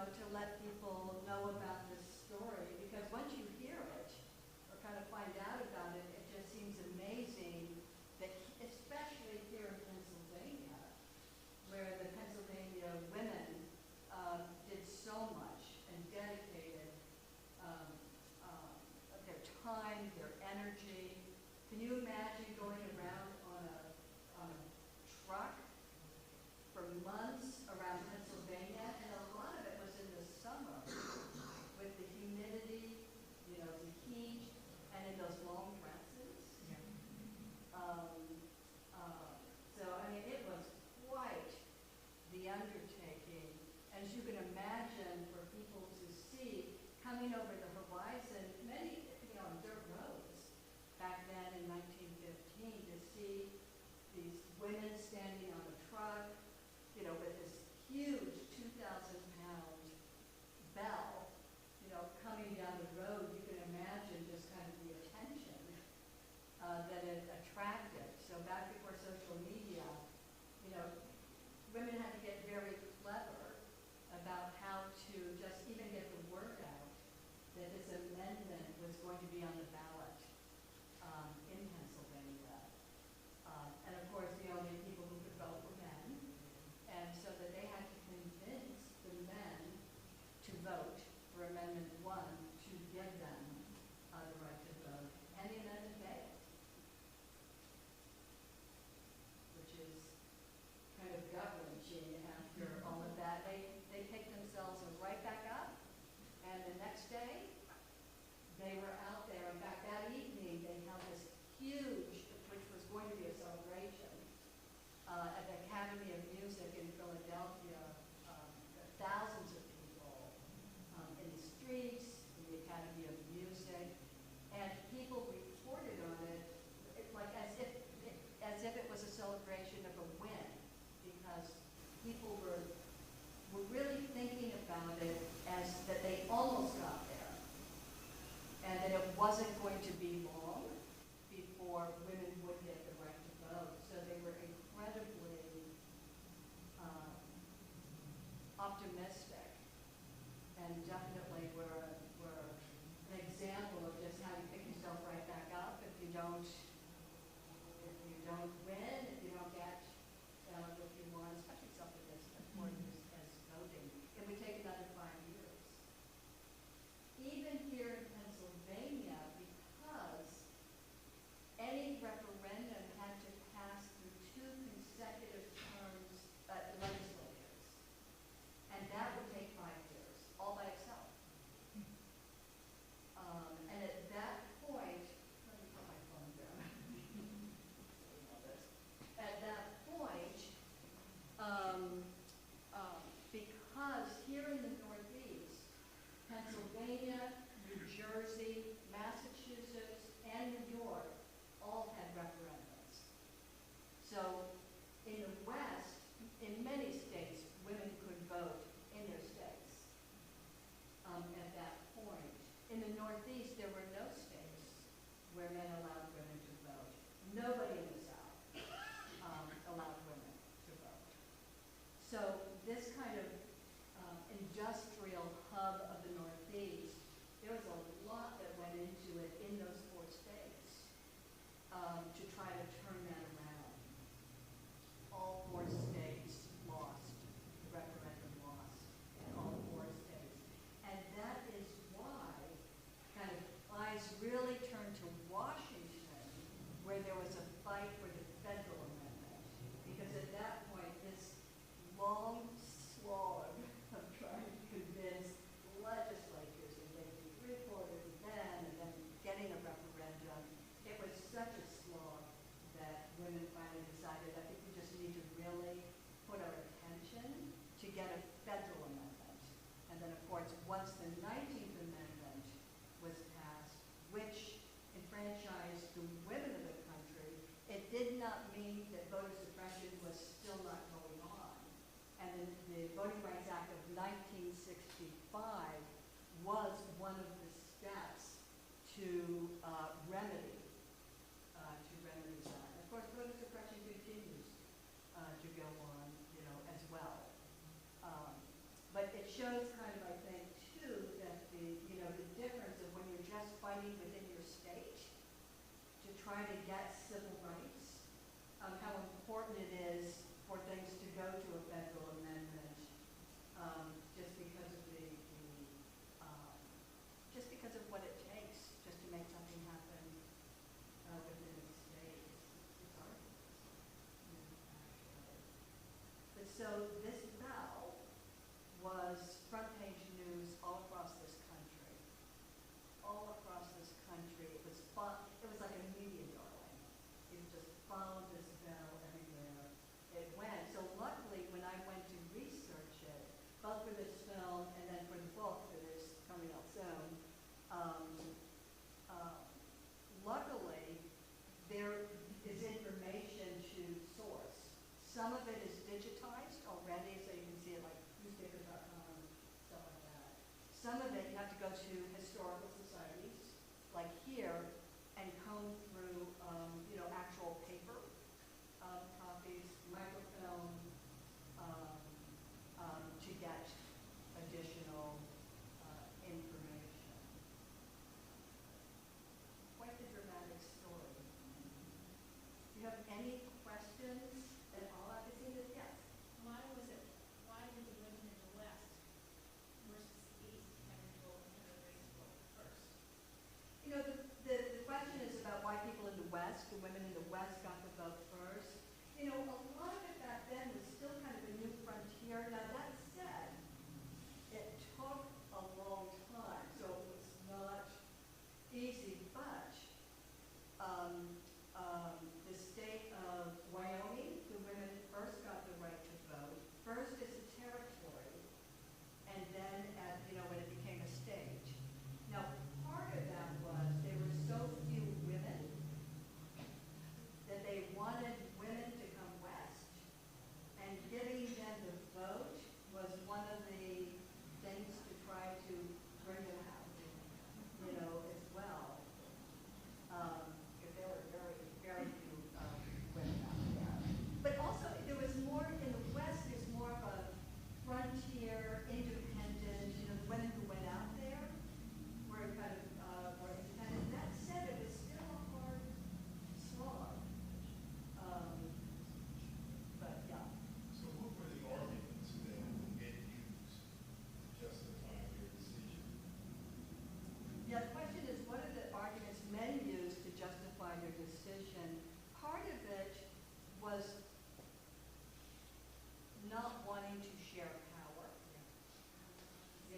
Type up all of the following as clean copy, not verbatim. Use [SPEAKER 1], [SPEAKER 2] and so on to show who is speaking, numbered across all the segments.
[SPEAKER 1] know, to let people know about this story, because once you hear it or kind of find out about it, it just seems amazing that, especially here in Pennsylvania, where the Pennsylvania women did so much and dedicated their time, their energy. Can you imagine going around on a truck for months around Pennsylvania? And a lot of it was in the summer with the humidity, you know, the heat, and in those long dresses.
[SPEAKER 2] Yeah.
[SPEAKER 1] So, I mean, it was quite the undertaking, as you can imagine, for people to see coming over the horizon, many, you know, on dirt roads back then in 1915, to see these women standing on a truck, you know, with this huge 2,000-pound bell, you know, coming down the road. You can imagine just kind of the attention that it attracted. So back before social media, you know, women had to get very clever about how to just even get the word out that this amendment was going to be on the ballot in Pennsylvania. And of course, the only people who could vote were men. And so that they had to convince the men to vote for Amendment 1 to give them the right to vote. And the amendment failed, which is kind of gut-wrenching after all of that. They picked themselves right back up, and the next day, they were out there. In fact, that evening, they held this huge, which was going to be a celebration, at the Academy of Music in Philadelphia. Thousands of people in the streets, in the Academy of Music, and people reported on it like as if it was a celebration of a win, because people were really thinking about it as that they almost got there, and that it wasn't going to be long before women would get the right to vote. So they were incredibly optimistic, and definitely were an example of just how you pick yourself right back up if you don't win, if you don't get what you want, especially something as important as voting. It would take another 5 years. Even here in Pennsylvania, because any referendum had to pass through 2 consecutive terms, legislatures, and that would take 5 years, all by itself. And at that point, let me put my phone down. At that point, because here in the Northeast, Pennsylvania, New Jersey, Massachusetts, and New York all had referendums. So in the West, in many states, women could vote in their states at that point. In the Northeast, there were no states where men allowed women to vote. Nobody in the South allowed women to vote. So this kind of industrial hub of the Northeast, there was a lot that went into it in those 4 states to try to turn that around. All 4 states lost. The referendum lost in all 4 states. And that is why kind of eyes really turned to Washington, where there was a fight for the federal amendment. Because at that point, this long slog of trying to convince legislatures and maybe 3/4 then, and then getting a referendum, it was such a slog that women finally decided, I think we just need to really put our attention to get a federal amendment. And then, of course, once the 19th Amendment was passed, which enfranchised the women of the country, it did not mean that voter suppression was still not going on. And the Voting Rights Act of 1965 was one of the steps to remedy that. Of course, voter suppression continues to go on, you know, as well. But it shows kind of try to get civil rights, how important it is for things to go to a federal amendment, just because of just because of what it takes just to make something happen within a state. It's arduous, actually. But so this bell was front page news all across this country. All across this country. It was fun. It was like a media darling. It just followed this bell everywhere it went. So luckily, when I went to research it, both for this film and then for the book that is coming out soon, luckily, there is information to source. Some of it is digitized already, so you can see it like newspaper.com, stuff like that. Some of it you have to go to historical societies, like here, and comb through, actual paper copies, microfilm, to get additional information. Quite the dramatic story. Do you have any questions at all? I've seen it, yes.
[SPEAKER 2] Why did the women in the West versus the East have to vote first?
[SPEAKER 1] The question is about why people in the West, the women in the West got the vote first. A lot of it back then was still kind of a new frontier. Now that said, it took a long time, so it was not easy, but the state of Wyoming, the women first got the right to vote, first as a territory, and then when it became a state. Now, part of that was there were so few women that they wanted women to come west, and giving them the vote was one of the things to try to bring them out, as well. Because there were very, very few women out there. But also, there was more, in the West, there's more of a frontier, independent, the women who went out there were kind of more independent. That said, it was still a hard slog. But yeah.
[SPEAKER 3] So what were the arguments that get used to justify their decision?
[SPEAKER 1] Yeah, the question is, what are the arguments men use to justify their decision? Part of it was not wanting to share power,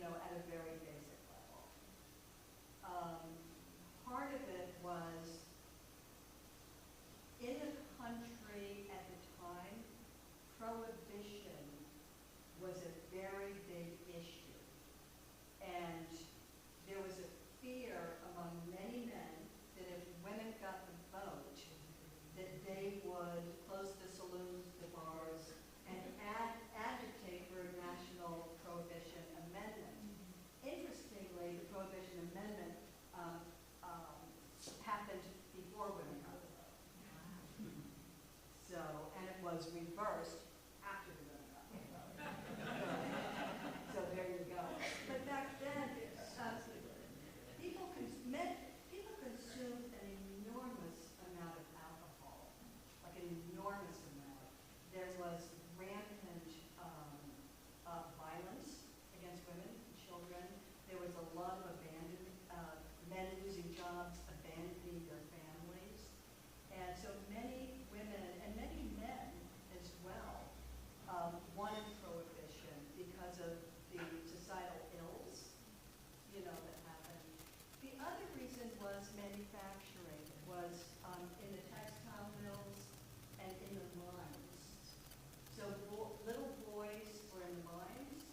[SPEAKER 1] at a very basic level. Part of it was, in the country at the time, prohibition was a very big issue. And there was a fear among many men that if women got the vote, that they would close the saloons, the bars, and agitate for a national prohibition amendment. Interestingly, the Prohibition Amendment happened before women got the vote. So, and it was reversed after the women got the vote. So there you go. But back then, people consumed an enormous amount of alcohol, like an enormous amount. There was rampant violence against women and children. There was a lot of men losing jobs, abandoning their families. And so many women, and many men as well, wanted prohibition because of the societal ills, that happened. The other reason was manufacturing. It was in the textile mills and in the mines. So little boys were in the mines,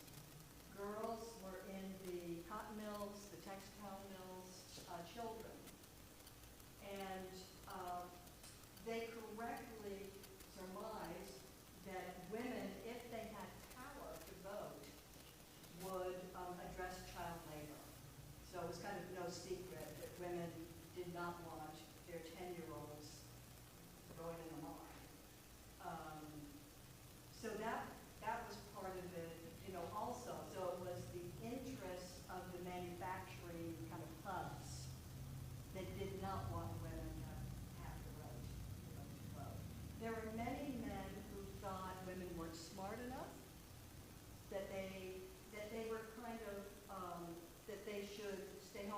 [SPEAKER 1] girls were in the cotton mills, the textile mills, children. And they correctly surmised that women, if they had power to vote, would address child labor. So it was kind of no secret that women did not want their 10-year-olds going in the mine. So that was part of it, also. So it was the interests of the manufacturing kind of hubs that did not want women to have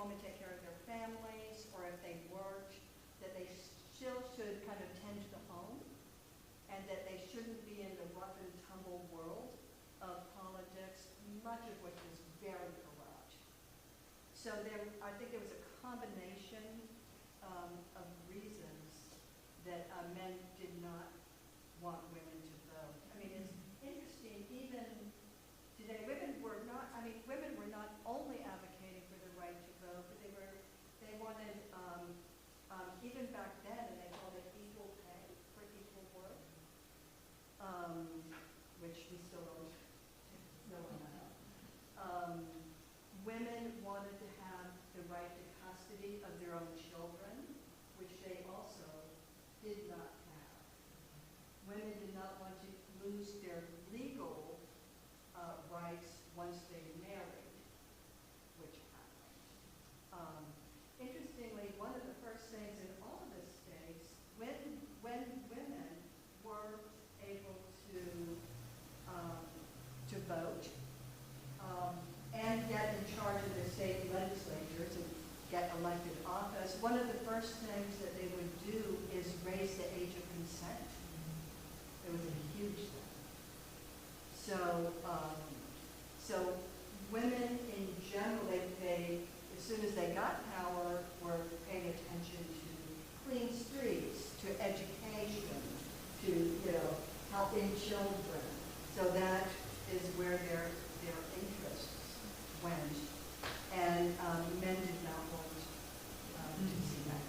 [SPEAKER 1] home and take care of their families, or if they worked, that they still should kind of tend to the home, and that they shouldn't be in the rough and tumble world of politics, much of which was very corrupt. So I think there was a combination of reasons that men did not want women to vote. I mean, it's interesting, even today, women were not only advocating for the right to vote, but they wanted, even back then, and they called it equal pay for equal work, which we still don't know about. Women wanted to have the right to custody of their own children, which they also did not have. Women did not want to lose their legal rights once they married, which happened. Interestingly, one of the first things in all of the states, when women were able to vote and get in charge of their state legislatures and get elected office, one of the first things that they would do is raise the age of consent. It was a huge thing. So women in general, they as soon as they got power, were paying attention to clean streets, to education, to helping children. So that is where their interests went, and men did not want to see that.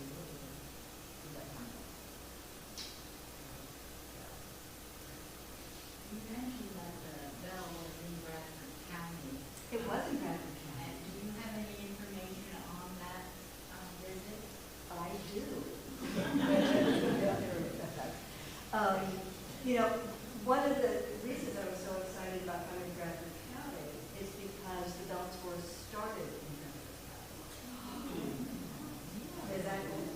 [SPEAKER 4] You mentioned that the bell was in Bradford County.
[SPEAKER 1] It was in Bradford County.
[SPEAKER 4] And do you have any information on that visit?
[SPEAKER 1] I do. One of the reasons I was so excited about coming to Bradford County is because the Bells were started in Bradford County. Is that cool?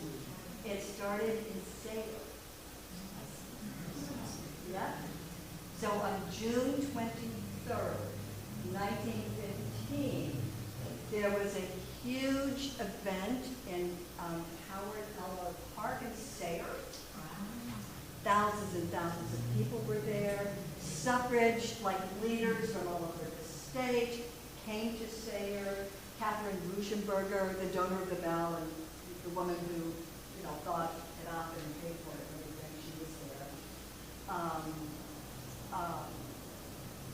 [SPEAKER 1] It started in Salem. Yeah. So on June 23rd, 1915, there was a huge event in Howard Elmore Park in Sayre. Thousands and thousands of people were there. Suffrage, leaders from all over the state, came to Sayre. Catherine Ruschenberger, the donor of the bell, and the woman who, thought it up and paid for it and everything, she was there.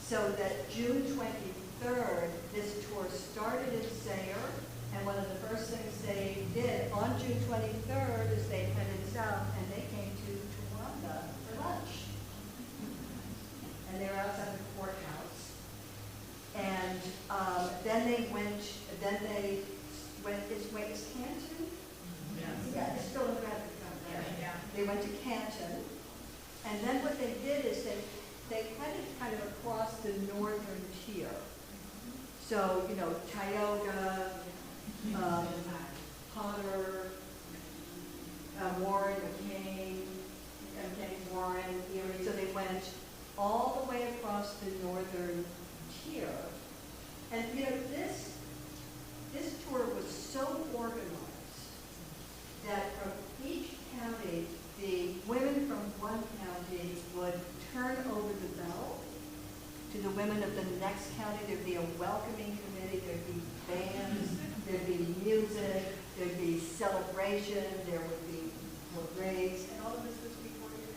[SPEAKER 1] So that June 23rd, this tour started in Sayre, and one of the first things they did on June 23rd is they headed south and they came to Towanda for lunch. And they were outside the courthouse. And then they went, is Canton? Yeah, it's still in Bradford County.
[SPEAKER 4] Yeah.
[SPEAKER 1] They went to Canton. And then what they did is they headed kind of across the northern tier. So, Tioga, Potter, Warren, McCain, Warren, Erie. So they went all the way across the northern tier. And, this tour was so organized that from each county, the women from one county would turn over the bell to the women of the next county. There'd be a welcoming committee, there'd be bands, there'd be music, there'd be celebration, there would be parades, and all of this was before you.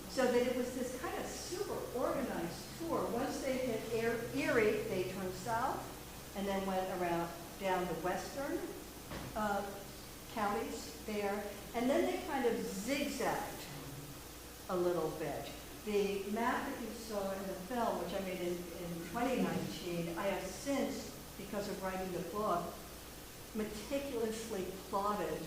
[SPEAKER 1] So that it was this kind of super organized tour. Once they hit Erie, they turned south and then went around down the western counties there, and then they kind of zigzagged a little bit. The map that you saw in the film, which I made in 2019, I have since, because of writing the book, meticulously plotted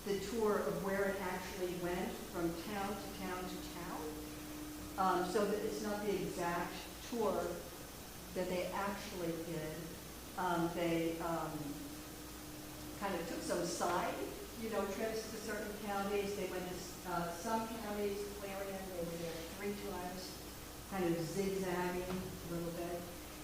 [SPEAKER 1] the tour of where it actually went from town to town to town, so that it's not the exact tour that they actually did. They kind of took some side, trips to certain counties. They went to some counties, Clarion, they were there 3 times, kind of zigzagging a little bit.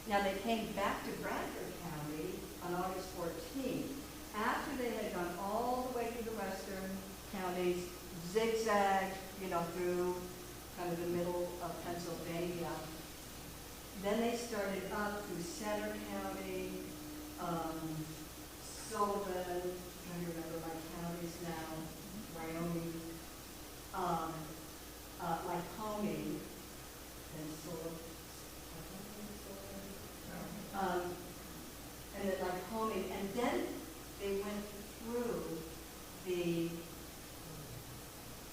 [SPEAKER 1] Now, they came back to Bradford County on August 14th, after they had gone all the way through the western counties, zigzagged, through kind of the middle of Pennsylvania. Then they started up through Center County, Sullivan, I'm trying to remember my counties now, Wyoming, Lycoming, and Sullivan, and then Lycoming, and then they went through the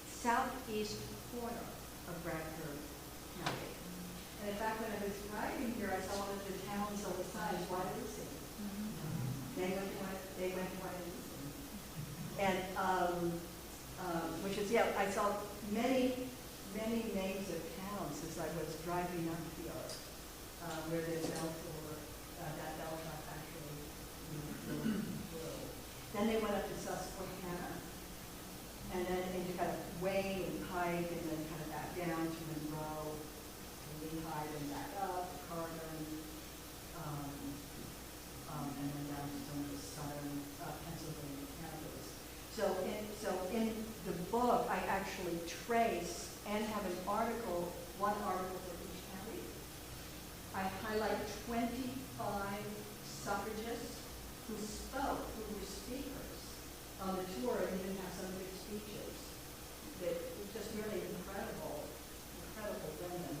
[SPEAKER 1] southeast corner of Bradford County. And in fact, when I was driving here, I saw one of the towns on the side, Wyoming. They went to Wyoming. And, which is, I saw many names of towns as I was driving up here, where the bell tower, that bell truck actually flew. Then they went up to Susquehanna, and then into kind of Wayne and Pike, and then kind of back down to Monroe, and Lehigh, and back up to Carbon, and then down to some of the southern Pennsylvania counties. So in the book, I actually trace and have an article, one article for each county. I highlight 25 suffragists who spoke, who were speakers on the tour, and even have some big speeches. That were just really incredible women.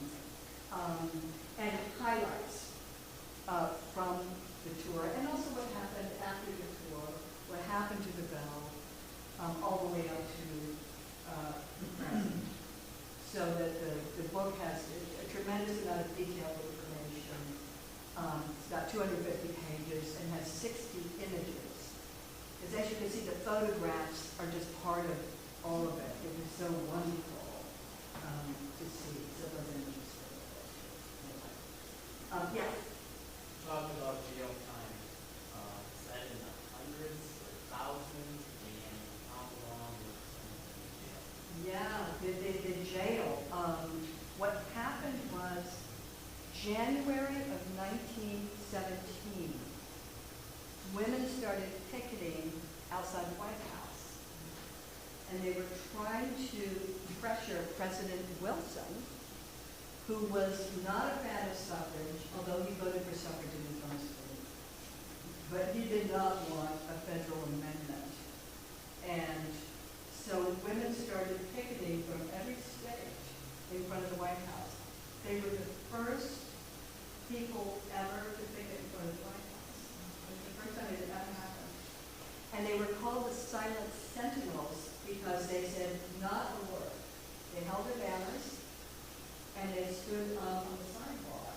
[SPEAKER 1] And highlights from the tour, and also what happened after the tour, what happened to the bell, all the way up to the present. So that the book has a tremendous amount of detailed information. It's got 250 pages and has 60 images. Because as you can see, the photographs are just part of all of it. It was so wonderful to see. So those images for the book. Yeah.
[SPEAKER 5] Talk about jail time. Is that in the hundreds or thousands? And how long was someone in jail?
[SPEAKER 1] Yeah, the jail. What happened was January of 1917, women started picketing outside the White House. And they were trying to pressure President Wilson, who was not a fan of suffrage, although he voted for suffrage in his own state. But he did not want a federal amendment. And so women started picketing from every state in front of the White House. They were the first people ever to picket in front of the White House. It was the first time it had ever happened. And they were called the Silent Sentinels because they said not a word. They held their banners, and they stood on the sidewalk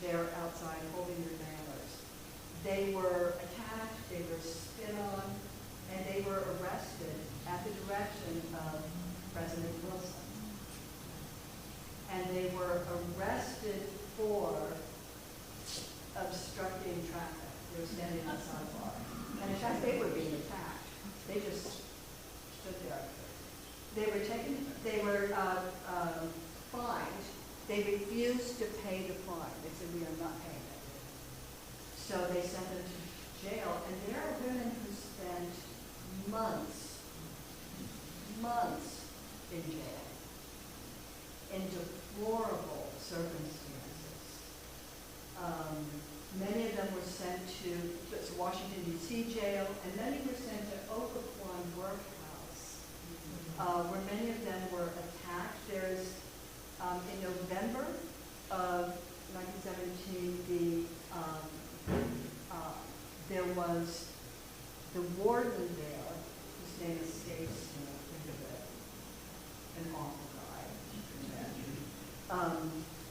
[SPEAKER 1] there outside holding their banners. They were attacked, they were spit on, and they were arrested at the direction of President Wilson. And they were arrested for obstructing traffic. They were standing on the sidewalk. And in fact, they were being attacked. They just stood there. They were fined. They refused to pay the fine. They said, we are not paying it. So they sent them to jail. And there are women who spent months in jail, in deplorable circumstances. Many of them were sent to Washington, D.C. jail, and many were sent to Occoquan Workhouse, where many of them were attacked. There's, in November of 1917, there was the warden there, whose name escapes me, think of it, an awful guy.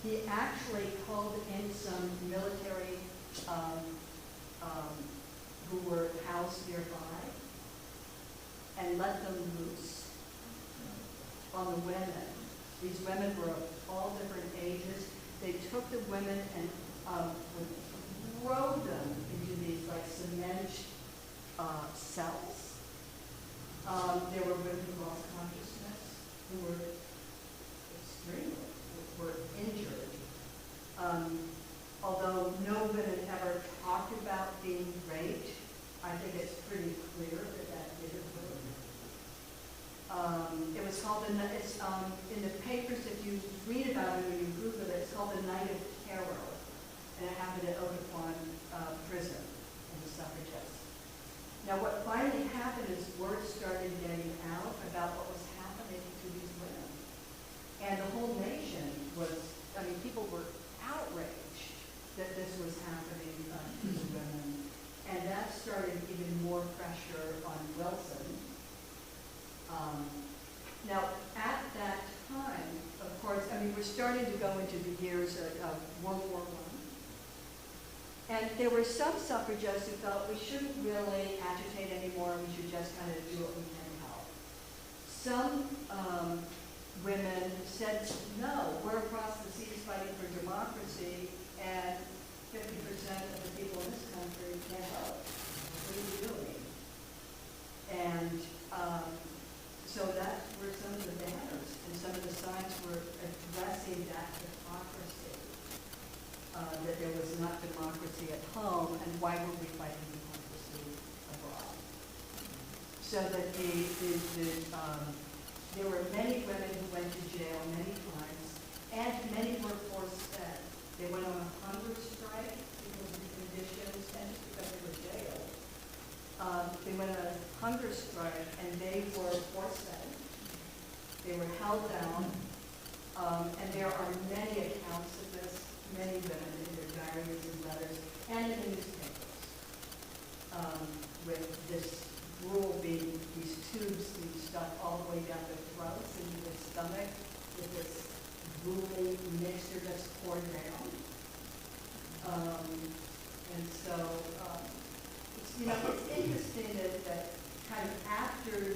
[SPEAKER 1] He actually called in some military who were housed nearby and let them loose on the women. These women were of all different ages. They took the women and would throw them into these like cement cells. There were women who lost consciousness, who were extremely, were injured. Although women ever talked about being raped. I think it's pretty clear that that did occur. It was called, it's in the papers, if you read about it or you Google it, it's called the Night of Terror. And it happened at Otaquan prison in the suffragists. Now what finally happened is word started getting out about what was happening to these women. And the whole nation was, I mean, people were outraged that this was happening to these women. And that started even more pressure on Wilson. Now, at that time, of course, I mean, we're starting to go into the years of World War I. And there were some suffragists who felt we shouldn't really agitate anymore, we should just kind of do what we can help. Some women said, no, we're across the seas fighting for democracy, and 50% of the people in this country can't help. What are you doing? And so that were some of the banners, and some of the signs were addressing that hypocrisy, that there was not democracy at home, and why were we fighting democracy abroad? So that there were many women who went to jail many times, and many were forced fed. They went on a hunger strike because of the conditions, and just because they were jailed. They went on a hunger strike, and they were forced fed. They were held down, and there are many accounts of this, many women in their diaries and letters, and in the newspapers, with this gruel being, these tubes being stuck all the way down their throats and into their stomach, with this grueling mixture that's poured down. And so, it's, you know, it's interesting that kind of after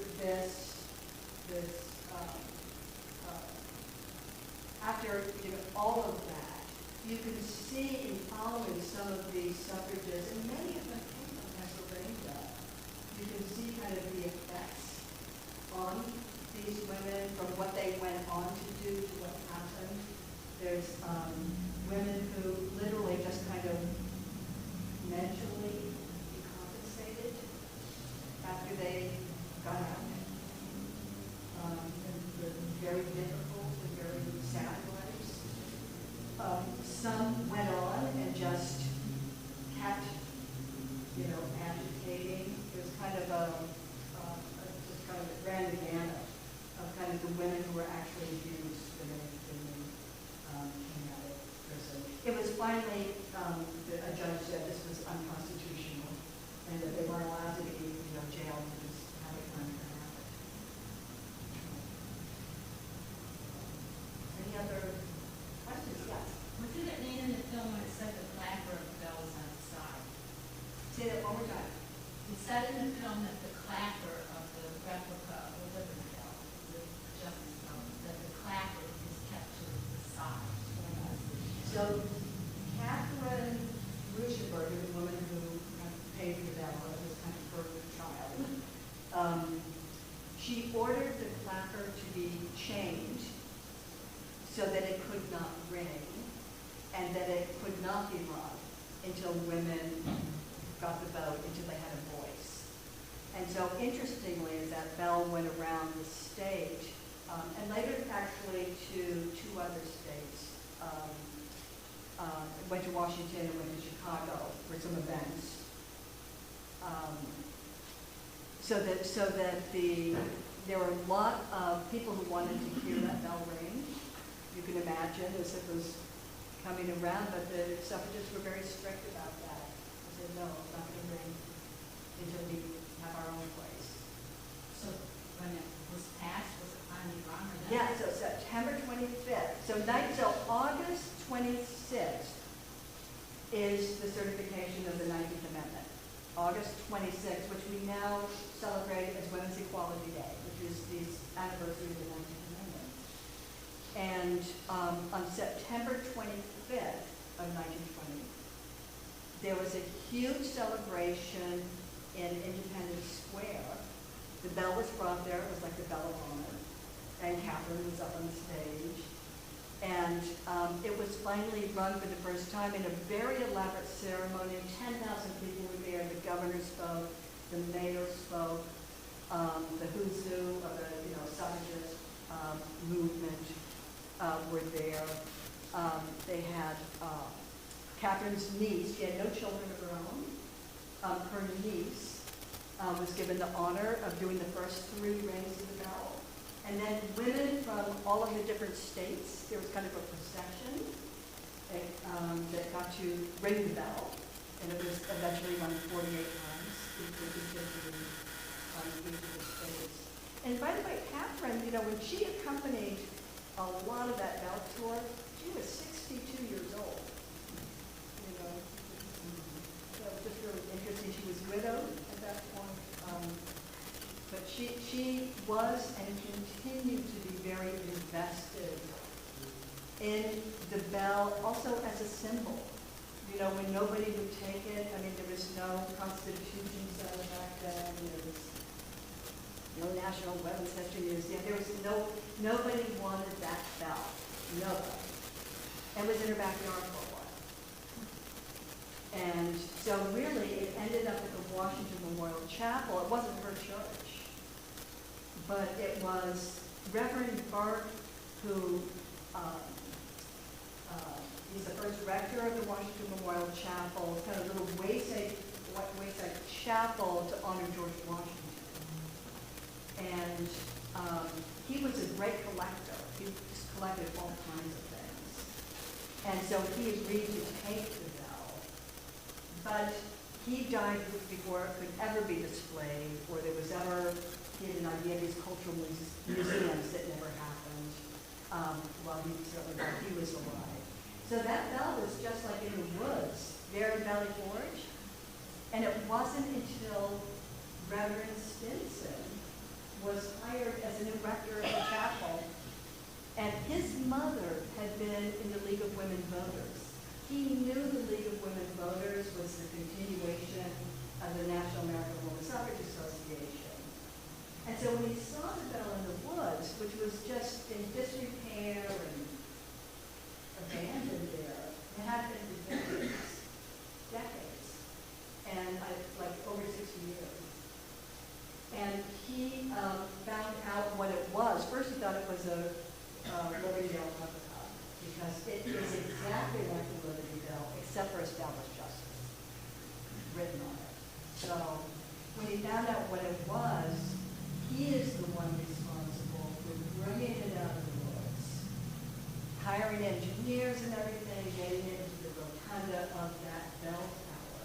[SPEAKER 1] after, you know, all of that, you can see in following some of these suffragists, and many of them came from Pennsylvania, you can see kind of the effects on these women from what they went on to do to what happened. There's women who literally just kind of mentally decompensated after they got out. And very difficult and very sad lives. Some went on and just kept, you know, agitating. It was kind of just kind of ran the gamut of kind of the women who were actually abused when they came out of prison. It was finally, a judge said this was unconstitutional and that they weren't allowed to be, you know, jailed for just having one happen. Any other questions? Yes.
[SPEAKER 4] Was it at the end of the film when it said the clapper of the bell was on its side?
[SPEAKER 1] Say that one more time.
[SPEAKER 4] It said in the film that the clapper of the replica of the Liberty Bell, the Justice Bell, that the clapper is kept to the side.
[SPEAKER 1] So Catherine Ruschenberg, the woman who kind of paid for that, was kind of her child. She ordered the clapper to be changed so that it could not ring and that it could not be rung until women got the vote, until they had a voice. And so interestingly, as that bell went around the state, and later actually to two other states, went to Washington and went to Chicago for some events. So that there were a lot of people who wanted to hear that bell ring. You can imagine as it was coming around, but the suffragists were very strict about that. They said, no, it's not going to ring until we have our own place.
[SPEAKER 4] So when it was passed, was it finally rung or that?
[SPEAKER 1] Yeah, so September 25th. So August 26th is the certification of the 19th Amendment. August 26th, which we now celebrate as Women's Equality Day, which is the anniversary of the 19th Amendment. And on September 25th of 1920, there was a huge celebration in Independence Square. The bell was brought there. It was like the Bell of Honor. And Catherine was up on the stage. And it was finally run for the first time in a very elaborate ceremony. 10,000 people were there. The governor spoke, the mayor spoke, the who's who of the suffragist movement were there. They had Catherine's niece. She had no children of her own. Her niece was given the honor of doing the first 3 rings of the bell. And then women from all of the different states, there was kind of a procession that got to ring the bell. And it was eventually run 48 times each of the states. And by the way, Catherine, when she accompanied a lot of that bell tour, she was 62 years old. So it was just really interesting. She was widowed at that point. But she was and continued to be very invested in the bell, also as a symbol. When nobody would take it, there was no Constitution set back then. There was no National Women's History Museum. There was nobody wanted that bell. Nobody. It was in her backyard for a while. And so really, it ended up at the Washington Memorial Chapel. It wasn't her church, but it was Reverend Burke, who he's the first rector of the Washington Memorial Chapel, kind of a little wayside chapel to honor George Washington. And he was a great collector. He just collected all kinds of things. And so he agreed to take the bell. But he died before it could ever be displayed, or there was ever, he had an idea of these cultural museums that never happened while he was alive. So that bell was just like in the woods, there in Valley Forge. And it wasn't until Reverend Stinson was hired as a new rector of the chapel, and his mother had been in the League of Women Voters. He knew the League of Women Voters was the continuation of the National American Woman Suffrage Association. And so when he saw the bell in the woods, which was just in disrepair and abandoned there, it had been for decades, and like over 60 years. And he found out what it was. First he thought it was a Liberty Bell replica, because it is exactly like the Liberty Bell, except for established justice written on it. So when he found out what it was, he is the one responsible for bringing it out of the woods, hiring engineers and everything, getting it into the rotunda of that bell tower.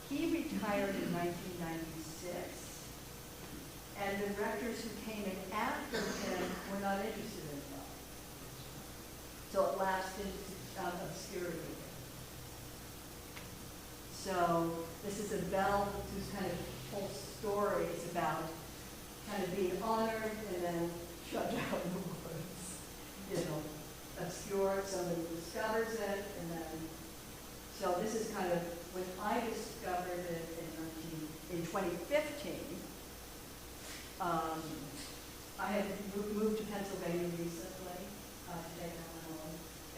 [SPEAKER 1] He retired in 1996, and the rectors who came in after him were not interested in the bell. So it lapsed into obscurity. So this is a bell whose kind of whole story is about kind of being honored and then shut down in the woods. Obscure, somebody discovers it, and then, so this is kind of, when I discovered it in 2015, I had moved to Pennsylvania recently to take on my own,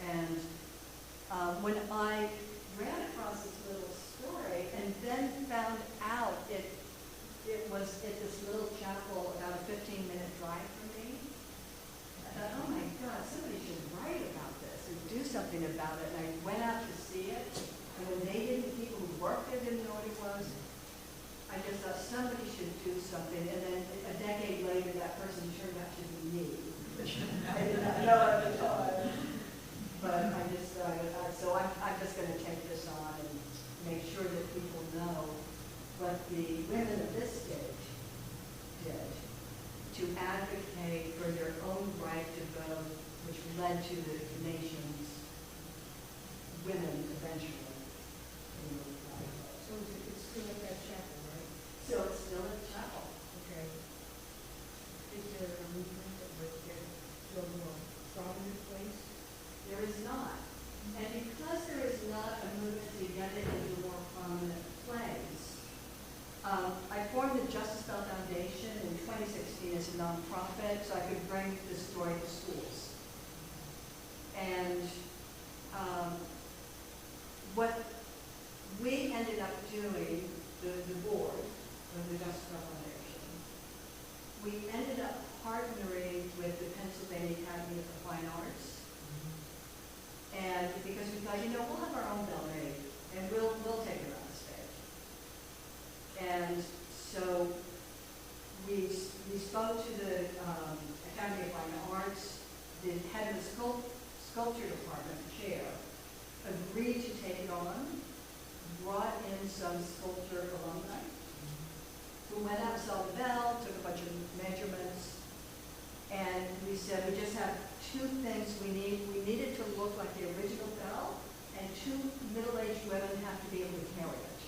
[SPEAKER 1] and when I ran across this little story and then found out it was at this little chapel about a 15-minute drive from me, I thought, oh my God, somebody should write about this or do something about it. And I went out to see it, and when people who worked there didn't know what it was, I just thought somebody should do something. And then a decade later, that person turned out to be me. I did not know at the time. But I just started, so I'm just going to take this on and make sure that people know what the women of this stage did to advocate for their own right to vote, which led to the nation's women eventually.
[SPEAKER 6] So it's still at that chapel, right?
[SPEAKER 1] So it's still at the chapel.
[SPEAKER 6] Okay. Is there a movement that would get it to a more prominent place?
[SPEAKER 1] There is not. And because there is not a movement to get it into a more prominent place, I formed the Justice Bell Foundation in 2016 as a nonprofit so I could bring this story to schools. And what we ended up doing, the board of the Justice Foundation, we ended up partnering with the Pennsylvania Academy of the Fine Arts. And because we thought, we'll have our own bell made, and we'll take it on stage. And so we spoke to the Academy of Fine Arts, the head of the sculpture department, chair, agreed to take it on, brought in some sculpture alumni, who went out and saw the bell, took a bunch of measurements, and we said, we just have two things we need. We need it to look like the original bell, and two middle-aged women have to be able to carry it.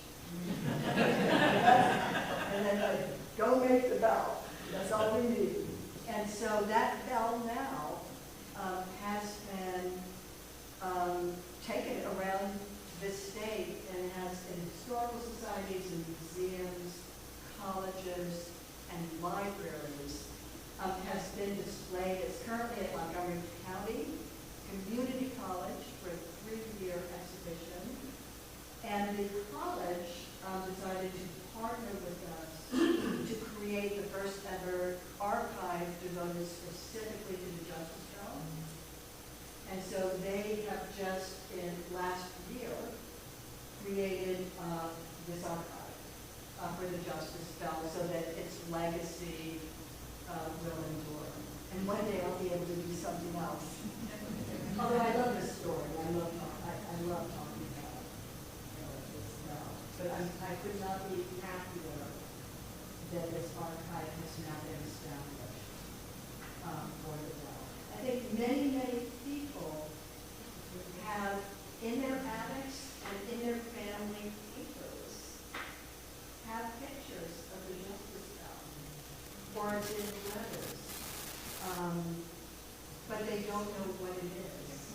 [SPEAKER 1] And then go make the bell. That's all we need. And so that bell now has been taken around the state and has in historical societies and museums, colleges, and libraries, has been displayed. It's currently at Montgomery County Community College for a 3-year exhibition. And the college decided to partner with us to create the first ever archive devoted specifically to the Justice Bell. And so they have just in last year created this archive for the Justice Bell so that its legacy will endure. And one day I'll be able to do something else. Although I love this story, I love talking about this bell. But I could not be happier that this archive has now been established for the bell. I think many, many people have in their attics and in their family papers have pictures of the Justice Bell, or it's in letters, but they don't know what it is.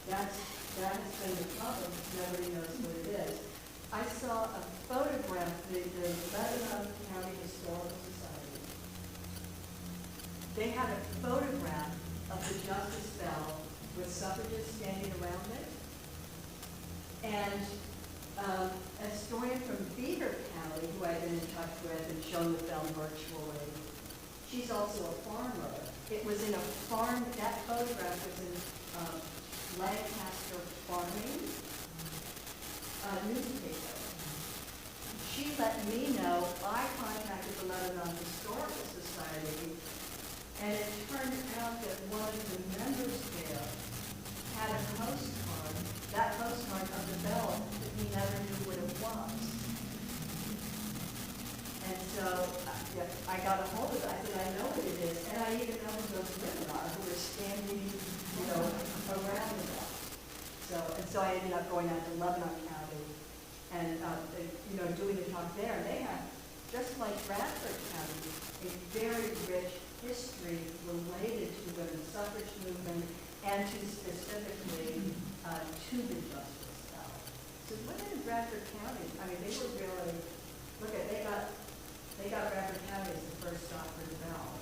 [SPEAKER 1] That has been the problem. Nobody knows what it is. I saw a photograph, the Lebanon County Historical Society. They had a photograph of the Justice Bell with suffragists standing around it. And a historian from Beaver County, who I've been in touch with and shown the bell virtually, she's also a farmer. It was in a farm, that photograph was in Lancaster Farming newspaper. She let me know. I contacted the Lebanon Historical Society, and it turned out that one of the members there had a postcard, that postcard of the bell, that he never knew what it was. And so I got a hold of it. I said, I know what it is, and I even know who those women are who were standing, around the bell. So I ended up going out to Lebanon County and, doing the talk there. And they have, just like Bradford County, a very rich history related to the women's suffrage movement and to specifically to the Justice Bell. So women in Bradford County, they were really, they got Bradford County as the first stop for the bell.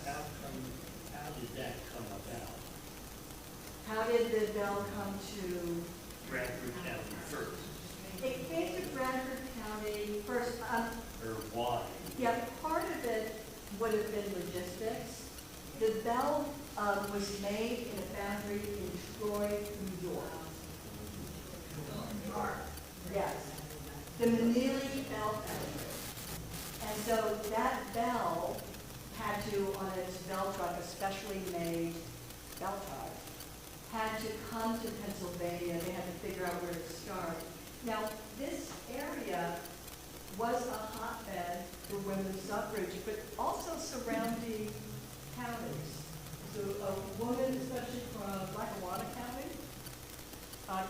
[SPEAKER 7] How did that come about?
[SPEAKER 1] How did the bell come to?
[SPEAKER 7] Bradford County first,
[SPEAKER 1] It came to Bradford County first.
[SPEAKER 7] or why?
[SPEAKER 1] Yeah, part of it would have been logistics. The bell was made in a foundry in Troy, New York. Yes, the Manili Bell Foundry. And so that bell had to, on its bell truck, a specially made bell truck, had to come to Pennsylvania. They had to figure out where to start. Now, this area was a hotbed for women's suffrage, but also surrounding counties. So a woman, especially from Lackawanna County,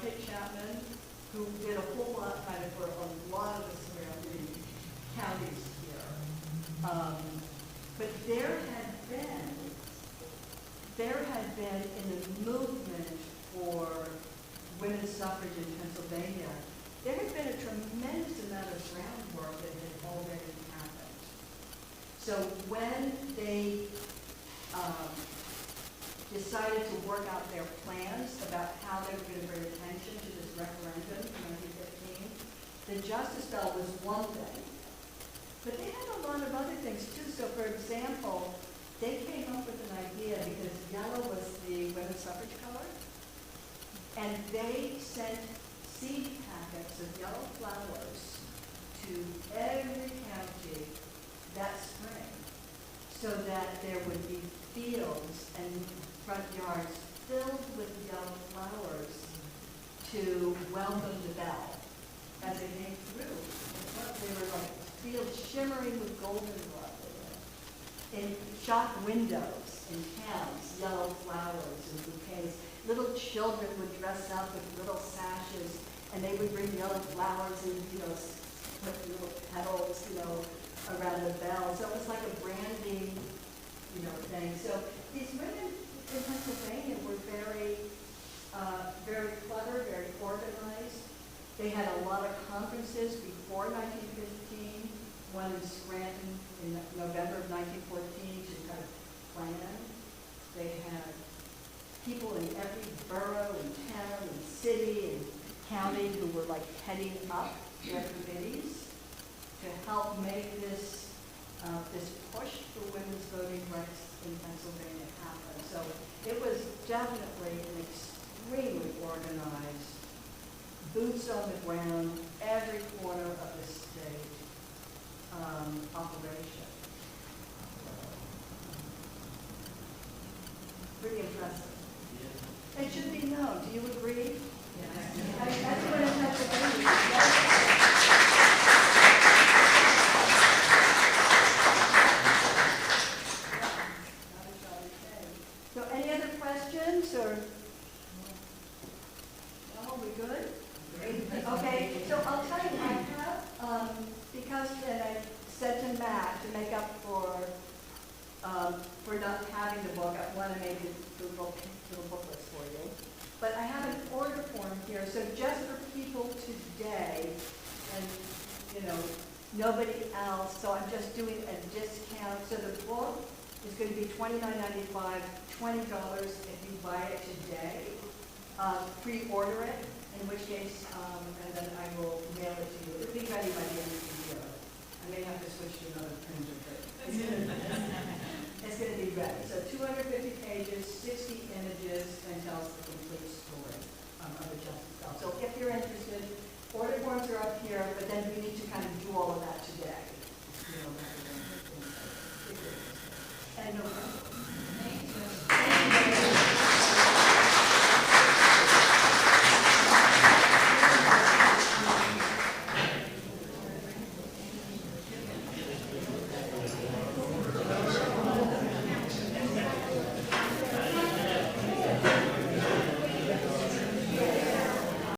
[SPEAKER 1] Kate Chapman, who did a whole lot for a lot of the surrounding counties here. But there had been in the movement for women's suffrage in Pennsylvania, there had been a tremendous amount of groundwork that had already happened. So when they decided to work out their plans about how they were going to bring attention to this referendum in 1915. The Justice Bell was one thing, but they had a lot of other things too. So for example, they came up with an idea because yellow was the women's suffrage color, and they sent seed packets of yellow flowers to every county that spring, so that there would be fields and front yards filled with yellow flowers to welcome the bell as it came through. They were like fields shimmering with goldenrod in shop windows in towns, yellow flowers and bouquets. Little children would dress up with little sashes, and they would bring yellow flowers and, put little petals, around the bell. So it was like a branding, thing. So these women in Pennsylvania were very, very clever, very organized. They had a lot of conferences before 1915, one in Scranton in November of 1914 to kind of plan. They had people in every borough and town and city and county who were like heading up their committees to help make this this push for women's voting rights in Pennsylvania happen. So it was definitely an extremely organized, boots on the ground, every corner of the state operation. Pretty impressive. It should be known. Do you agree? Yes. Everyone in Pennsylvania. So any other questions or? No, we good? Okay, so I'll tell you, I have, because, and I said to Matt, to make up for not having the book, I want to make the little booklets for you. But I have an order form here, so just for people today, and, nobody else, so I'm just doing a discount. So the book is going to be $29.95, $20 if you buy it today. Pre-order it, in which case, and then I will